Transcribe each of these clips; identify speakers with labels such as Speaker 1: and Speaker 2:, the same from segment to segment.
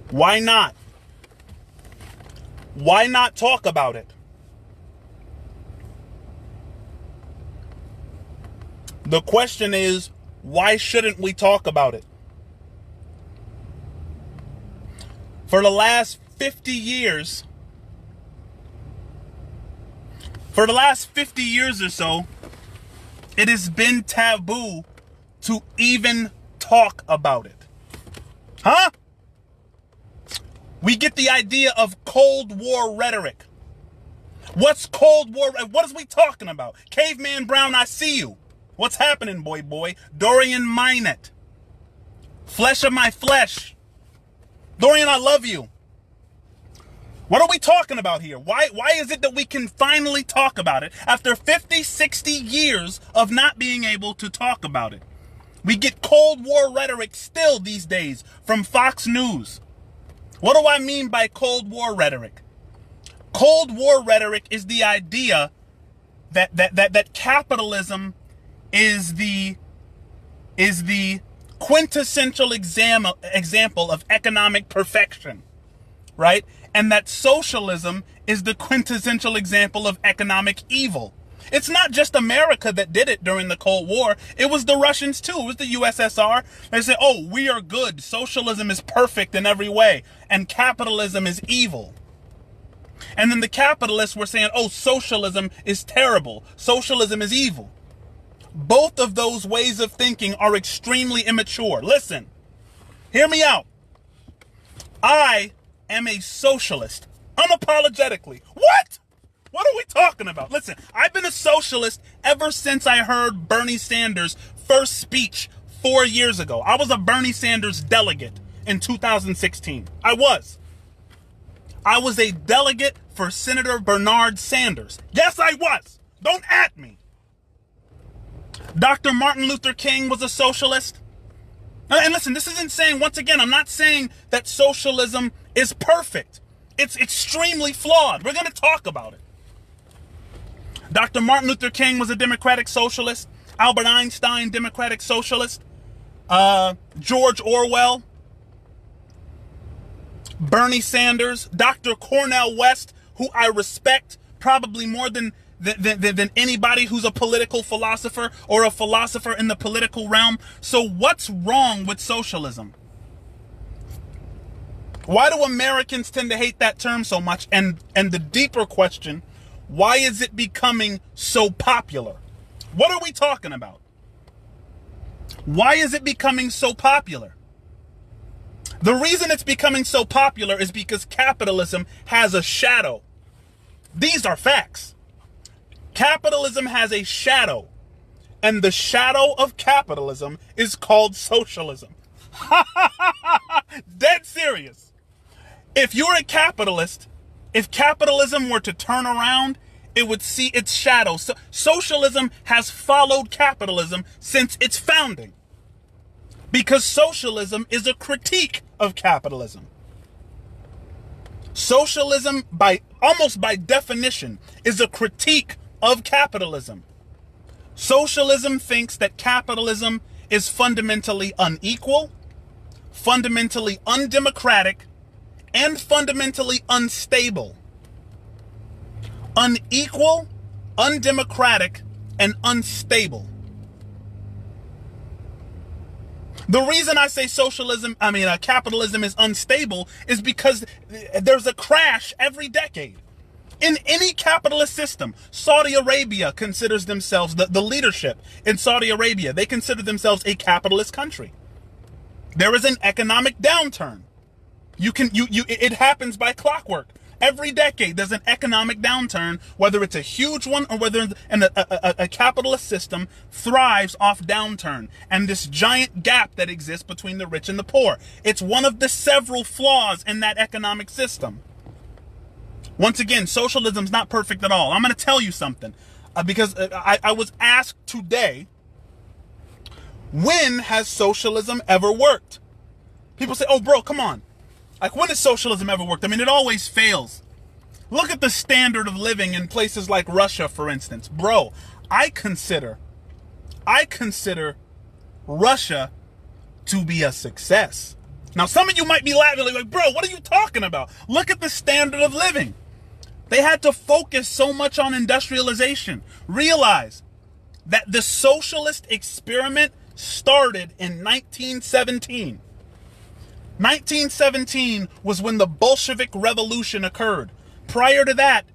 Speaker 1: Why not? Why not talk about it? The question is, why shouldn't we talk about it? For the last 50 years, or so, it has been taboo to even talk about it. Huh? We get the idea of Cold War rhetoric. What's Cold War? What is we talking about? Caveman Brown, I see you. What's happening, boy? Dorian Minot. Flesh of my flesh. Dorian, I love you. What are we talking about here? Why is it that we can finally talk about it after 50, 60 years of not being able to talk about it? We get Cold War rhetoric still these days from Fox News. What do I mean by Cold War rhetoric? Cold War rhetoric is the idea that capitalism is the quintessential example of economic perfection, right? And that socialism is the quintessential example of economic evil. It's not just America that did it during the Cold War. It was the Russians too. It was the USSR. They said, oh, we are good. Socialism is perfect in every way. And capitalism is evil. And then the capitalists were saying, oh, socialism is terrible. Socialism is evil. Both of those ways of thinking are extremely immature. Listen, hear me out. I am a socialist, unapologetically. What? What are we talking about? Listen, I've been a socialist ever since I heard Bernie Sanders' first speech 4 years ago. I was a Bernie Sanders delegate in 2016. I was a delegate for Senator Bernard Sanders. Yes, I was. Don't at me. Dr. Martin Luther King was a socialist. And listen, this isn't saying, once again, I'm not saying that socialism is perfect. It's extremely flawed. We're going to talk about it. Dr. Martin Luther King was a democratic socialist. Albert Einstein, democratic socialist. George Orwell. Bernie Sanders. Dr. Cornel West, who I respect probably more than anybody who's a political philosopher or a philosopher in the political realm. So what's wrong with socialism? Why do Americans tend to hate that term so much? And the deeper question, why is it becoming so popular? What are we talking about? Why is it becoming so popular? The reason it's becoming so popular is because capitalism has a shadow. These are facts. Capitalism has a shadow, and the shadow of capitalism is called socialism. Dead serious. If you're a capitalist, if capitalism were to turn around, it would see its shadow. So socialism has followed capitalism since its founding, because socialism is a critique of capitalism. Socialism, almost by definition, is a critique of capitalism. Socialism thinks that capitalism is fundamentally unequal, fundamentally undemocratic, and fundamentally unstable. Unequal, undemocratic, and unstable. The reason I say capitalism is unstable is because there's a crash every decade. In any capitalist system, Saudi Arabia considers themselves, the leadership in Saudi Arabia, they consider themselves a capitalist country. There is an economic downturn. It happens by clockwork. Every decade, there's an economic downturn, whether it's a huge one or whether a capitalist system thrives off downturn and this giant gap that exists between the rich and the poor. It's one of the several flaws in that economic system. Once again, socialism's not perfect at all. I'm going to tell you something because I was asked today, when has socialism ever worked? People say, oh, bro, come on. Like, when has socialism ever worked? I mean, it always fails. Look at the standard of living in places like Russia, for instance. Bro, I consider Russia to be a success. Now, some of you might be laughing like, bro, what are you talking about? Look at the standard of living. They had to focus so much on industrialization. Realize that the socialist experiment started in 1917. 1917 was when the Bolshevik Revolution occurred. Prior to that,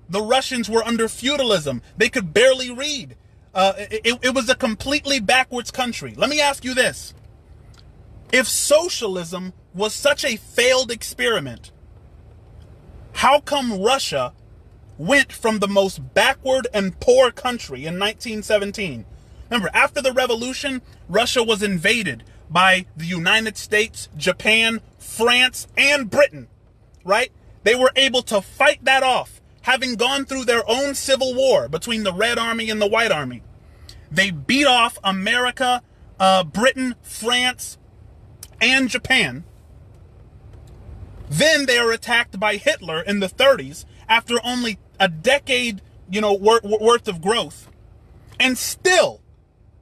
Speaker 1: the Russians were under feudalism. They could barely read. It was a completely backwards country. Let me ask you this. If socialism was such a failed experiment, how come Russia went from the most backward and poor country in 1917? Remember, after the revolution, Russia was invaded by the United States, Japan, France, and Britain, right? They were able to fight that off, having gone through their own civil war between the Red Army and the White Army. They beat off America, Britain, France, and Japan. Then they are attacked by Hitler in the 30s after only a decade, worth of growth. And still,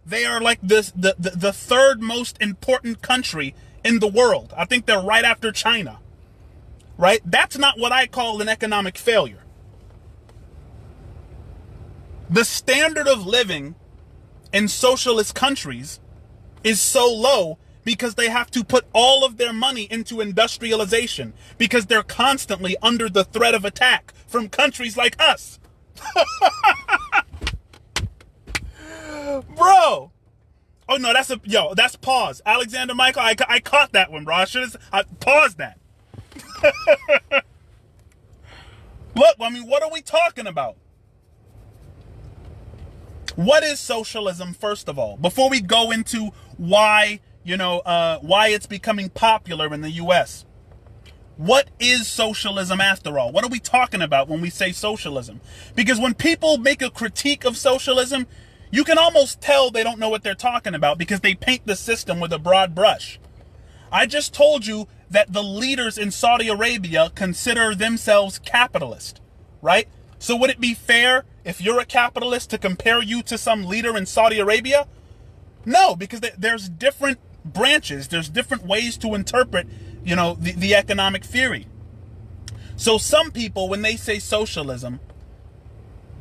Speaker 1: they are like the third most important country in the world. I think they're right after China, right? That's not what I call an economic failure. The standard of living in socialist countries is so low because they have to put all of their money into industrialization because they're constantly under the threat of attack from countries like us. Bro. Oh no, that's pause. Alexander Michael, I caught that one, bro. I paused that. Look, what are we talking about? What is socialism, first of all? Before we go into why it's becoming popular in the US. What is socialism after all? What are we talking about when we say socialism? Because when people make a critique of socialism, you can almost tell they don't know what they're talking about because they paint the system with a broad brush. I just told you that the leaders in Saudi Arabia consider themselves capitalist, right? So would it be fair if you're a capitalist to compare you to some leader in Saudi Arabia? No, because there's different branches. There's different ways to interpret, the economic theory. So some people, when they say socialism,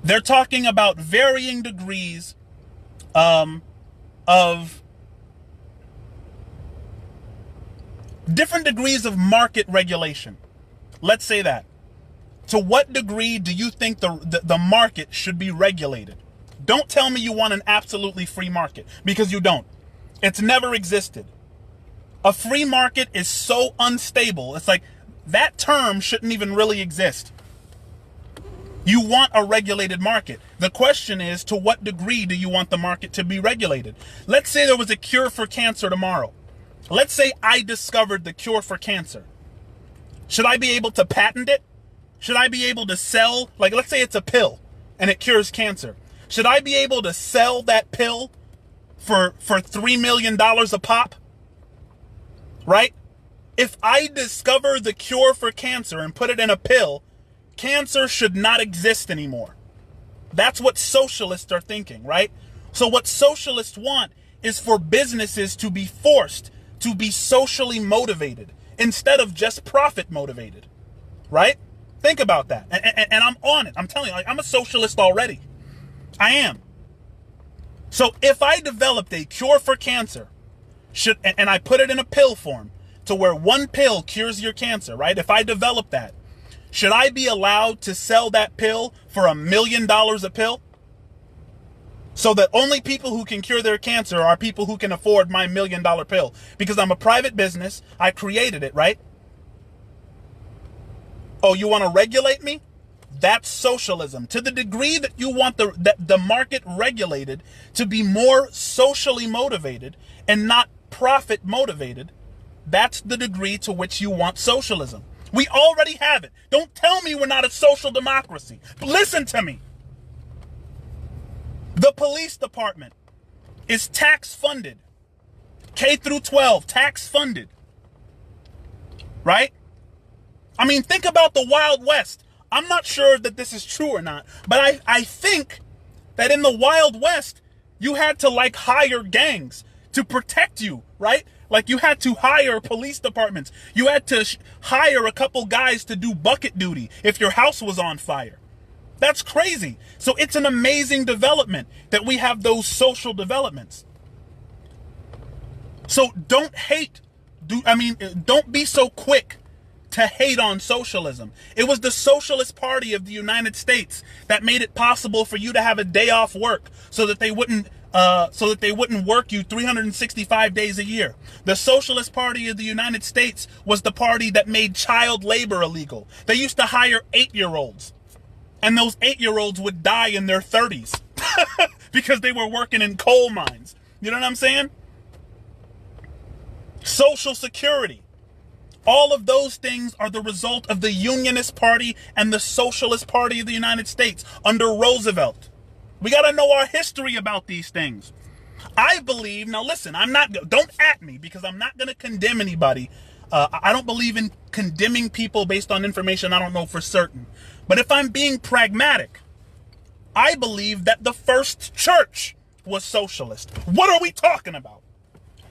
Speaker 1: they're talking about varying degrees of different degrees of market regulation. Let's say that. To what degree do you think the market should be regulated? Don't tell me you want an absolutely free market, because you don't. It's never existed. A free market is so unstable. It's like that term shouldn't even really exist. You want a regulated market. The question is, to what degree do you want the market to be regulated? Let's say there was a cure for cancer tomorrow. Let's say I discovered the cure for cancer. Should I be able to patent it? Should I be able to sell, let's say it's a pill and it cures cancer. Should I be able to sell that pill for $3 million a pop? Right? If I discover the cure for cancer and put it in a pill, cancer should not exist anymore. That's what socialists are thinking, right? So what socialists want is for businesses to be forced to be socially motivated instead of just profit motivated, right? Think about that. And I'm on it. I'm telling you, I'm a socialist already. I am. So if I developed a cure for cancer, and I put it in a pill form to where one pill cures your cancer, right? If I develop that, should I be allowed to sell that pill for $1 million a pill? So that only people who can cure their cancer are people who can afford my $1 million pill. Because I'm a private business. I created it, right? Oh, you want to regulate me? That's socialism. To the degree that you want the market regulated to be more socially motivated and not profit motivated, that's the degree to which you want socialism. We already have it. Don't tell me we're not a social democracy. Listen to me. The police department is tax funded. K through 12, tax funded. Right? I mean, think about the Wild West. I'm not sure that this is true or not, but I think that in the Wild West, you had to hire gangs to protect you, right? Like, you had to hire police departments. You had to hire a couple guys to do bucket duty if your house was on fire. That's crazy. So it's an amazing development that we have those social developments. So don't be so quick to hate on socialism. It was the Socialist Party of the United States that made it possible for you to have a day off work so that they wouldn't work you 365 days a year. The Socialist Party of the United States was the party that made child labor illegal. They used to hire 8-year-olds, and those 8-year-olds would die in their 30s because they were working in coal mines. You know what I'm saying? Social Security. All of those things are the result of the Unionist Party and the Socialist Party of the United States under Roosevelt. We got to know our history about these things. I believe, now listen, don't at me, because I'm not going to condemn anybody. I don't believe in condemning people based on information I don't know for certain. But if I'm being pragmatic, I believe that the first church was socialist. What are we talking about?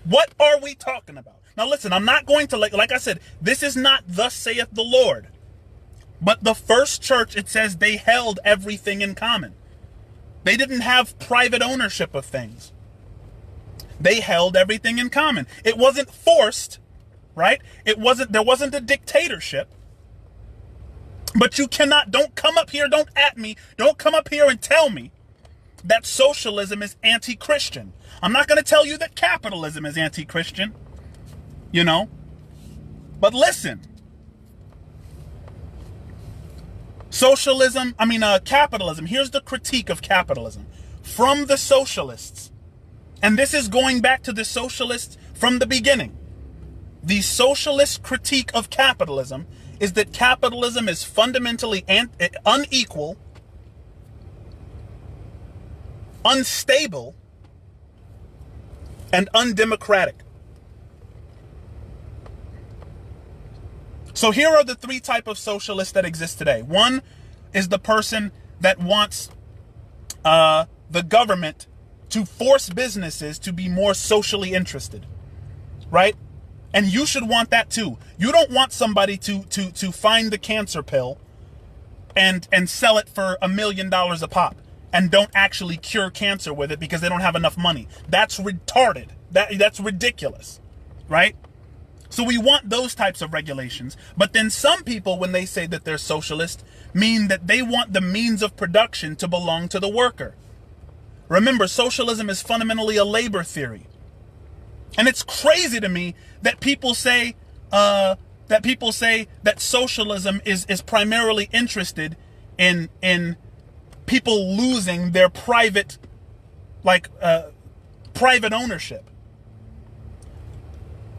Speaker 1: What are we talking about? Now listen, I'm not going to, like I said, this is not thus saith the Lord. But the first church, it says they held everything in common. They didn't have private ownership of things. They held everything in common. It wasn't forced, right? There wasn't a dictatorship. But don't come up here, don't at me, don't come up here and tell me that socialism is anti-Christian. I'm not going to tell you that capitalism is anti-Christian, but listen, capitalism, here's the critique of capitalism from the socialists. And this is going back to the socialists from the beginning. The socialist critique of capitalism is that capitalism is fundamentally unequal, unstable, and undemocratic. So here are the 3 types of socialists that exist today. One is the person that wants the government to force businesses to be more socially interested, right? And you should want that too. You don't want somebody to find the cancer pill and sell it for $1 million a pop and don't actually cure cancer with it because they don't have enough money. That's retarded. That's ridiculous, right? So we want those types of regulations. But then some people, when they say that they're socialist, mean that they want the means of production to belong to the worker. Remember, socialism is fundamentally a labor theory. And it's crazy to me that people say that socialism is primarily interested in people losing their private ownership.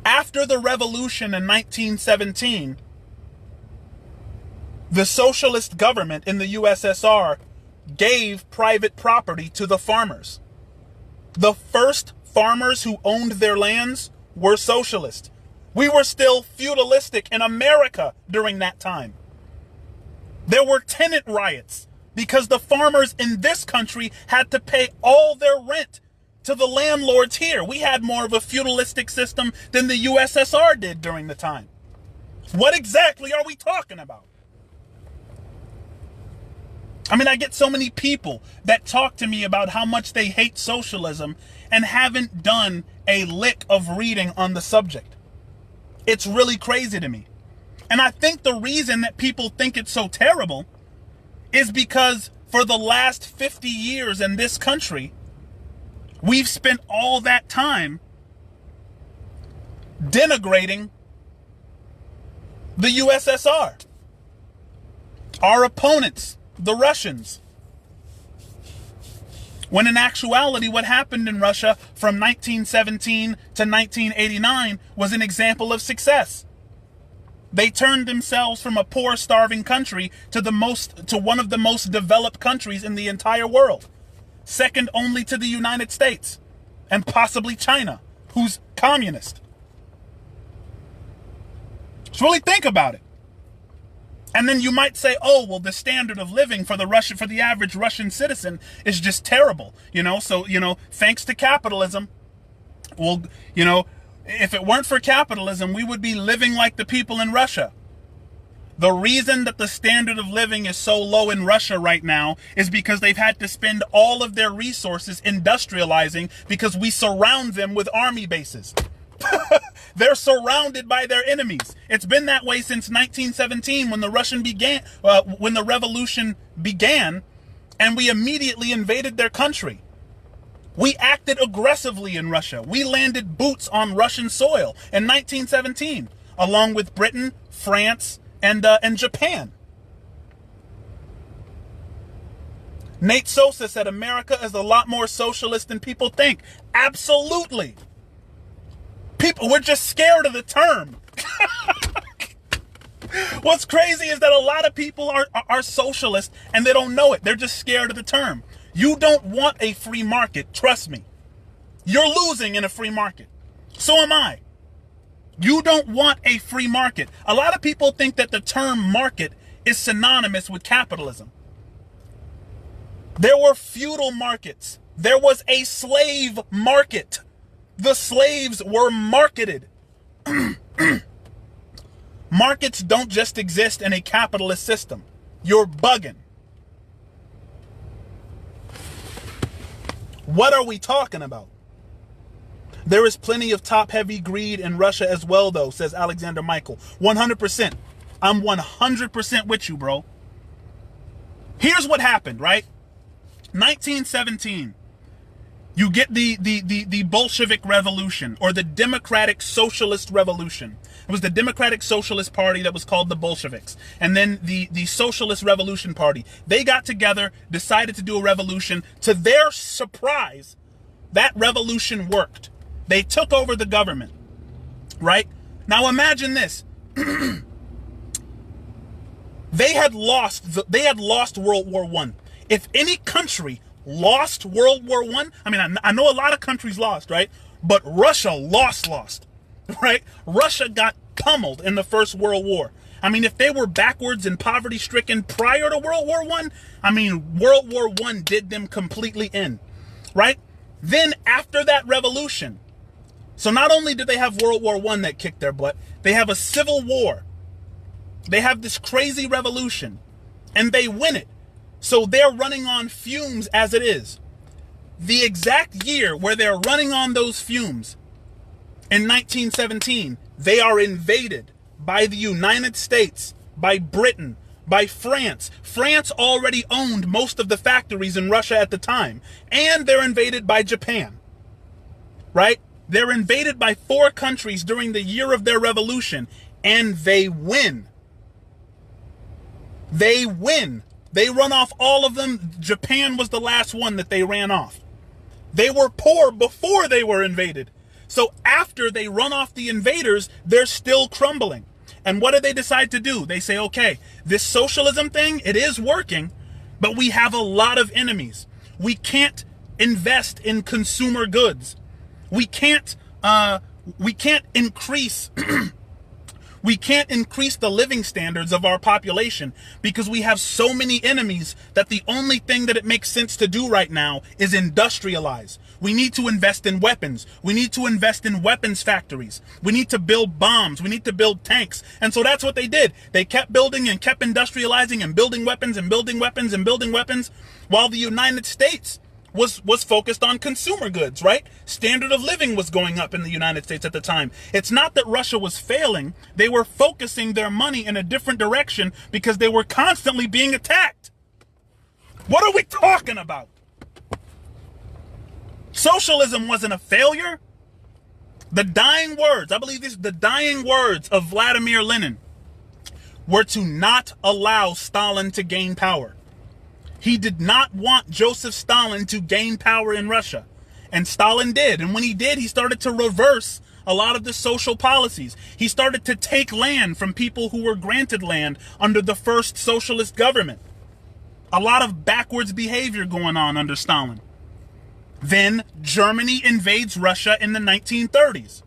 Speaker 1: After the revolution in 1917, the socialist government in the USSR gave private property to the farmers. The first farmers who owned their lands were socialist. We were still feudalistic in America during that time. There were tenant riots because the farmers in this country had to pay all their rent to the landlords here. We had more of a feudalistic system than the USSR did during the time. What exactly are we talking about? I get so many people that talk to me about how much they hate socialism and haven't done a lick of reading on the subject. It's really crazy to me. And I think the reason that people think it's so terrible is because for the last 50 years in this country, we've spent all that time denigrating the USSR, our opponents, the Russians. When in actuality, what happened in Russia from 1917 to 1989 was an example of success. They turned themselves from a poor, starving country to one of the most developed countries in the entire world. Second only to the United States and possibly China, who's communist. Just really think about it. And then you might say, oh, well, the standard of living for the average Russian citizen is just terrible. So, thanks to capitalism, If it weren't for capitalism, we would be living like the people in Russia. The reason that the standard of living is so low in Russia right now is because they've had to spend all of their resources industrializing because we surround them with army bases. They're surrounded by their enemies. It's been that way since 1917 when the revolution began, and we immediately invaded their country. We acted aggressively in Russia. We landed boots on Russian soil in 1917, along with Britain, France, and Japan. Nate Sosa said America is a lot more socialist than people think. Absolutely. We're just scared of the term. What's crazy is that a lot of people are socialist and they don't know it. They're just scared of the term. You don't want a free market. Trust me. You're losing in a free market. So am I. You don't want a free market. A lot of people think that the term market is synonymous with capitalism. There were feudal markets. There was a slave market. The slaves were marketed. Markets don't just exist in a capitalist system. You're bugging. What are we talking about? There is plenty of top-heavy greed in Russia as well, though, says Alexander Michael. 100%. I'm 100% with you, bro. Here's what happened, right? 1917. You get the Bolshevik Revolution, or the Democratic Socialist Revolution. It was the Democratic Socialist Party that was called the Bolsheviks. And then the Socialist Revolution Party. They got together, decided to do a revolution. To their surprise, that revolution worked. They took over the government, right? Now imagine this. They had lost World War I. If any country lost World War I, I mean, I know a lot of countries lost, right? But Russia lost, right? Russia got pummeled in the First World War. I mean, if they were backwards and poverty-stricken prior to World War I mean, World War I did them completely in, right? Then after that revolution, so not only did they have World War I that kicked their butt, they have a civil war. They have this crazy revolution, and they win it. So they're running on fumes as it is. The exact year where they're running on those fumes, in 1917, they are invaded by the United States, by Britain, by France. France already owned most of the factories in Russia at the time. And they're invaded by Japan, right? They're invaded by 4 countries during the year of their revolution, and they win. They win. They run off all of them. Japan was the last one that they ran off. They were poor before they were invaded. So after they run off the invaders, they're still crumbling. And what do they decide to do? They say, okay, this socialism thing, it is working, but we have a lot of enemies. We can't invest in consumer goods. We can't increase we can't increase the living standards of our population because we have so many enemies that the only thing that it makes sense to do right now is industrialize. We need to invest in weapons. We need to invest in weapons factories. We need to build bombs. We need to build tanks. And so that's what they did. They kept building and kept industrializing and building weapons and building weapons and building weapons while the United States was focused on consumer goods, right? Standard of living was going up in the United States at the time. It's not that Russia was failing. They were focusing their money in a different direction because they were constantly being attacked. What are we talking about? Socialism wasn't a failure. The dying words, I believe the dying words of Vladimir Lenin were to not allow Stalin to gain power. He did not want Joseph Stalin to gain power in Russia. And Stalin did. And when he did, he started to reverse a lot of the social policies. He started to take land from people who were granted land under the first socialist government. A lot of backwards behavior going on under Stalin. Then Germany invades Russia in the 1930s.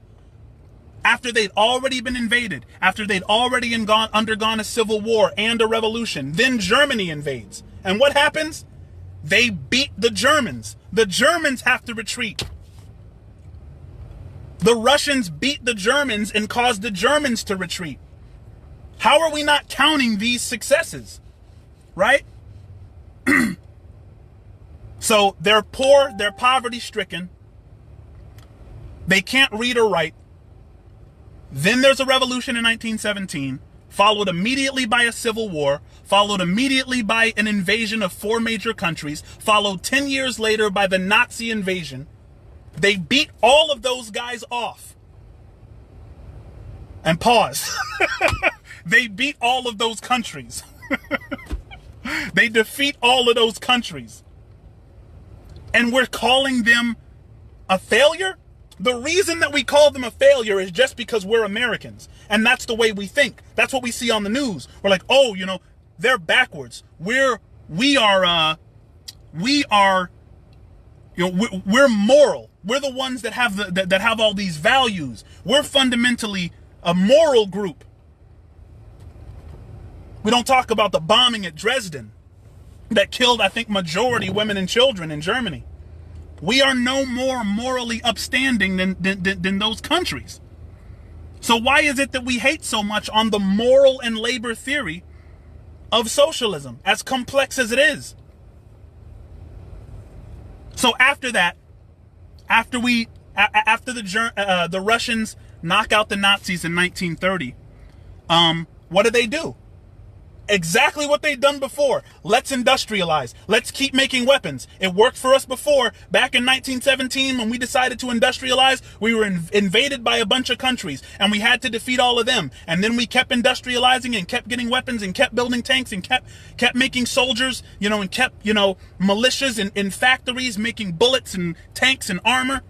Speaker 1: After they'd already been invaded, after they'd already undergone a civil war and a revolution, then Germany invades. And what happens? They beat the Germans. The Germans have to retreat. The Russians beat the Germans and caused the Germans to retreat. How are we not counting these successes? Right? So they're poor, they're poverty stricken. They can't read or write. Then there's a revolution in 1917, followed immediately by a civil war, followed immediately by an invasion of 4 major countries, followed 10 years later by the Nazi invasion. They beat all of those guys off. And pause. They beat all of those countries. They defeat all of those countries. And we're calling them a failure? The reason that we call them a failure is just because we're Americans. And that's the way we think. That's what we see on the news. We're like, oh, you know, they're backwards. We're moral. We're the ones that have that have all these values. We're fundamentally a moral group. We don't talk about the bombing at Dresden that killed, I think, majority women and children in Germany. We are no more morally upstanding than those countries. So why is it that we hate so much on the moral and labor theory of socialism, as complex as it is? So after that, after the Russians knock out the Nazis in 1930, what do? Exactly what they'd done before. Let's industrialize. Let's keep making weapons. It worked for us before. Back in 1917, when we decided to industrialize, we were invaded by a bunch of countries, and we had to defeat all of them. And then we kept industrializing and kept getting weapons and kept building tanks and kept making soldiers, and kept, militias in factories making bullets and tanks and armor.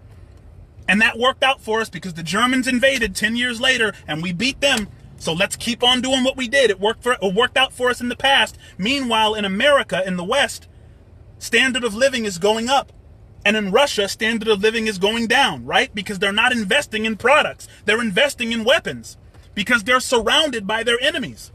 Speaker 1: And that worked out for us because the Germans invaded 10 years later and we beat them. So let's keep on doing what we did. It worked out for us in the past. Meanwhile, in America, in the West, standard of living is going up. And in Russia, standard of living is going down, right? Because they're not investing in products. They're investing in weapons because they're surrounded by their enemies.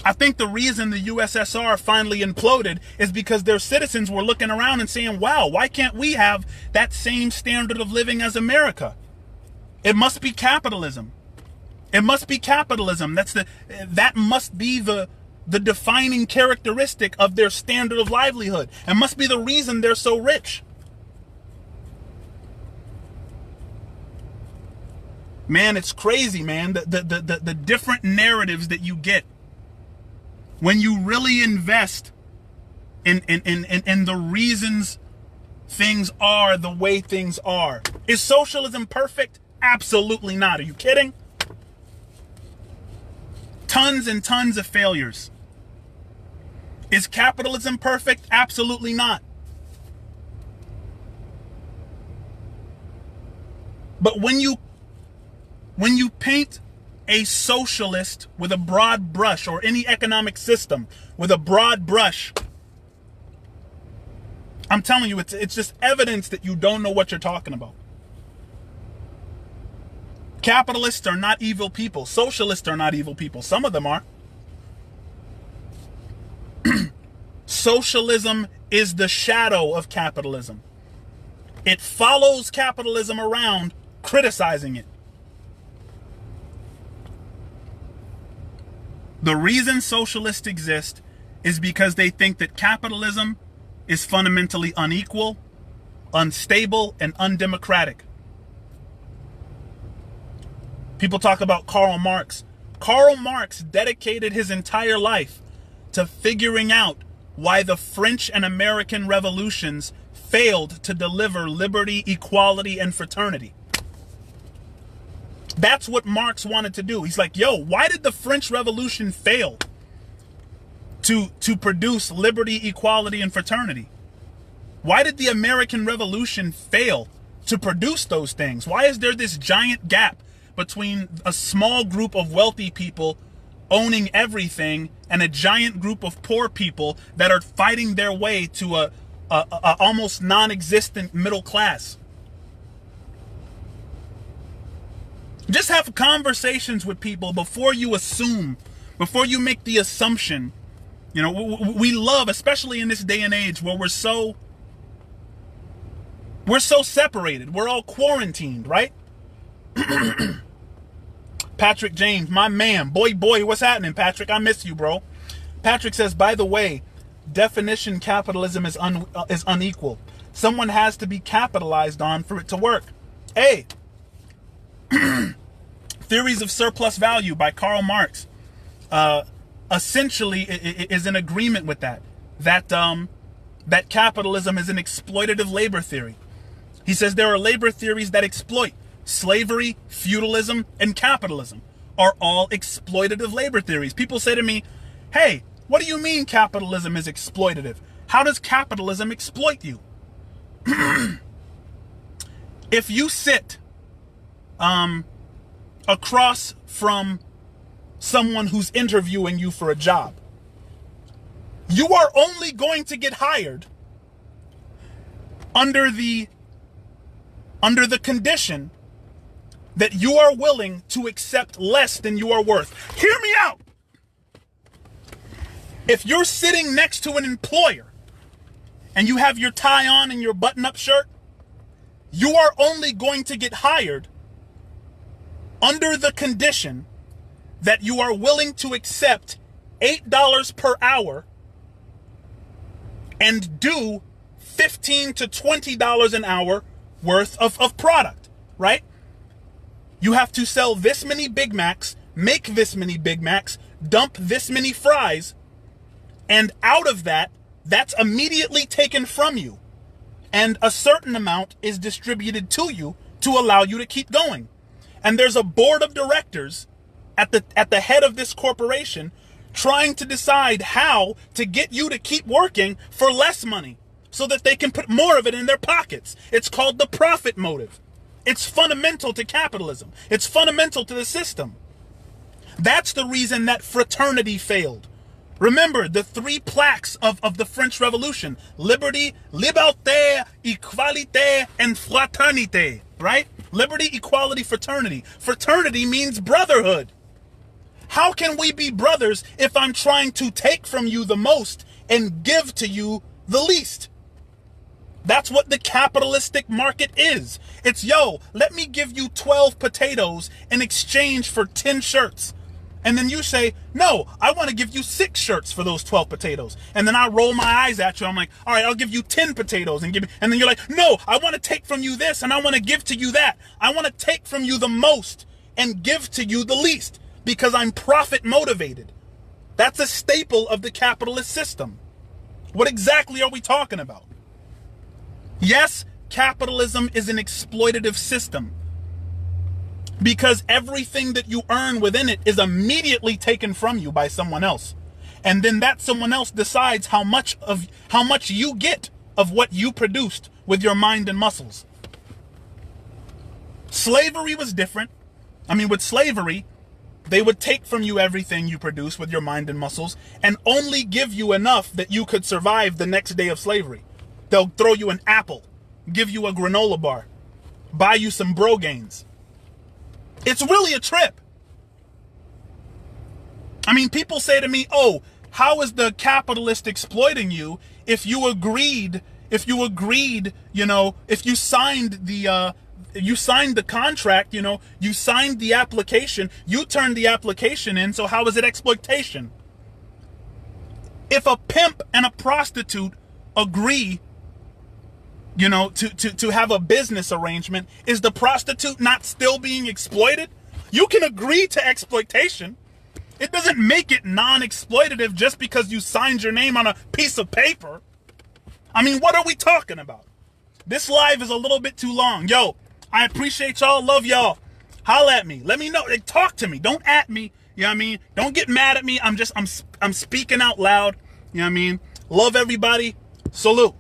Speaker 1: I think the reason the USSR finally imploded is because their citizens were looking around and saying, wow, why can't we have that same standard of living as America? It must be capitalism. It must be capitalism. That must be the defining characteristic of their standard of livelihood. It must be the reason they're so rich. Man, it's crazy, man. The different narratives that you get when you really invest in the reasons things are the way things are. Is socialism perfect? Absolutely not. Are you kidding? Tons and tons of failures. Is capitalism perfect? Absolutely not. But when you paint a socialist with a broad brush, or any economic system with a broad brush, I'm telling you, it's just evidence that you don't know what you're talking about. Capitalists are not evil people. Socialists are not evil people. Some of them are. Socialism is the shadow of capitalism. It follows capitalism around, criticizing it. The reason socialists exist is because they think that capitalism is fundamentally unequal, unstable, and undemocratic. People talk about Karl Marx. Karl Marx dedicated his entire life to figuring out why the French and American revolutions failed to deliver liberty, equality, and fraternity. That's what Marx wanted to do. He's like, yo, why did the French Revolution fail to produce liberty, equality, and fraternity? Why did the American Revolution fail to produce those things? Why is there this giant gap between a small group of wealthy people owning everything and a giant group of poor people that are fighting their way to a almost non-existent middle class? Just have conversations with people before you assume, before you make the assumption. We love, especially in this day and age where we're so We're so separated. We're all quarantined, right? Patrick James, my man. Boy, what's happening, Patrick? I miss you, bro. Patrick says, by the way, definition capitalism is unequal. Someone has to be capitalized on for it to work. Hey, Theories of Surplus Value by Karl Marx essentially is in agreement with that. That capitalism is an exploitative labor theory. He says there are labor theories that exploit. Slavery, feudalism, and capitalism are all exploitative labor theories. People say to me, hey, what do you mean capitalism is exploitative? How does capitalism exploit you? If you sit across from someone who's interviewing you for a job, you are only going to get hired under the condition that you are willing to accept less than you are worth. Hear me out. If you're sitting next to an employer and you have your tie on and your button-up shirt, you are only going to get hired under the condition that you are willing to accept $8 per hour and do $15 to $20 an hour worth of product, right? You have to sell this many Big Macs, make this many Big Macs, dump this many fries, and out of that, that's immediately taken from you. And a certain amount is distributed to you to allow you to keep going. And there's a board of directors at the head of this corporation trying to decide how to get you to keep working for less money so that they can put more of it in their pockets. It's called the profit motive. It's fundamental to capitalism. It's fundamental to the system. That's the reason that fraternity failed. Remember the 3 plaques of the French Revolution: liberty, liberté, equalité, and fraternité, right? Liberty, equality, fraternity. Fraternity means brotherhood. How can we be brothers if I'm trying to take from you the most and give to you the least? That's what the capitalistic market is. It's, yo, let me give you 12 potatoes in exchange for 10 shirts. And then you say, no, I want to give you 6 shirts for those 12 potatoes. And then I roll my eyes at you. I'm like, all right, I'll give you 10 potatoes and and then you're like, no, I want to take from you this and I want to give to you that. I want to take from you the most and give to you the least because I'm profit motivated. That's a staple of the capitalist system. What exactly are we talking about? Yes, capitalism is an exploitative system because everything that you earn within it is immediately taken from you by someone else. And then that someone else decides how much you get of what you produced with your mind and muscles. Slavery was different. With slavery, they would take from you everything you produce with your mind and muscles and only give you enough that you could survive the next day of slavery. They'll throw you an apple, give you a granola bar, buy you some Brogaines. It's really a trip. People say to me, oh, how is the capitalist exploiting you if you agreed, if you signed the contract, you signed the application, you turned the application in, so how is it exploitation? If a pimp and a prostitute agree to have a business arrangement, is the prostitute not still being exploited? You can agree to exploitation. It doesn't make it non-exploitative just because you signed your name on a piece of paper. What are we talking about? This live is a little bit too long. Yo, I appreciate y'all. Love y'all. Holla at me. Let me know. Talk to me. Don't at me. You know what I mean? Don't get mad at me. I'm speaking out loud. You know what I mean? Love everybody. Salute.